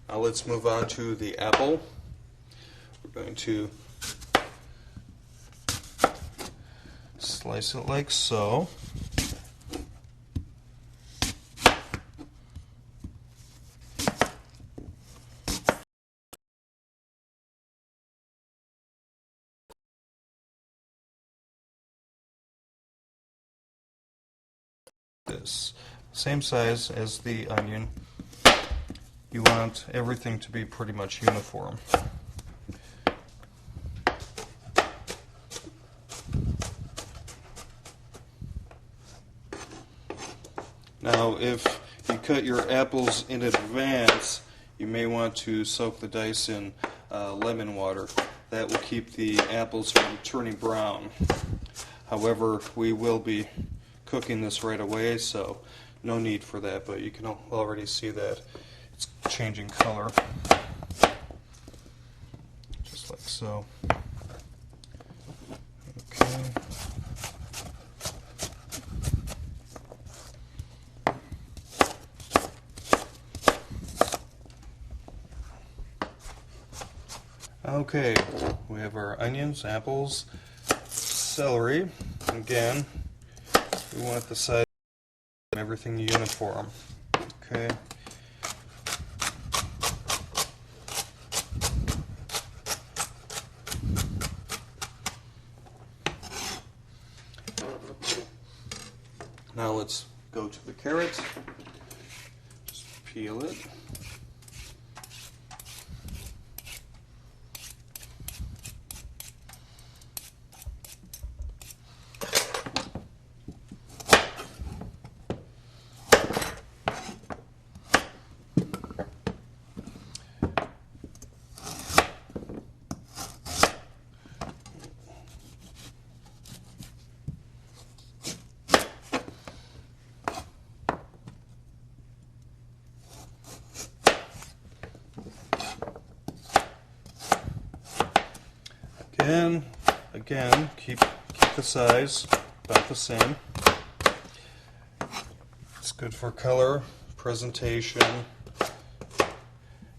Now let's move on to the apple. We're going to slice it like so. This same size as the onion. You want everything to be pretty much uniform. Now, if you cut your apples in advance, you may want to soak the dice in lemon water. That will keep the apples from turning brown. However, we will be cooking this right away, so no need for that, but you can already see that it's changing color. Just like so. Okay. Okay, we have our onions, apples, celery. Again, we want the size of everything uniform. Okay. Now let's go to the carrot. Just peel it. Again, keep the size about the same. It's good for color, presentation,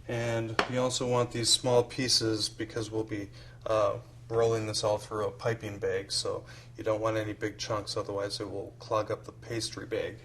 and you also want these small pieces because we'll be rolling this all through a piping bag, so you don't want any big chunks, otherwise it will clog up the pastry bag.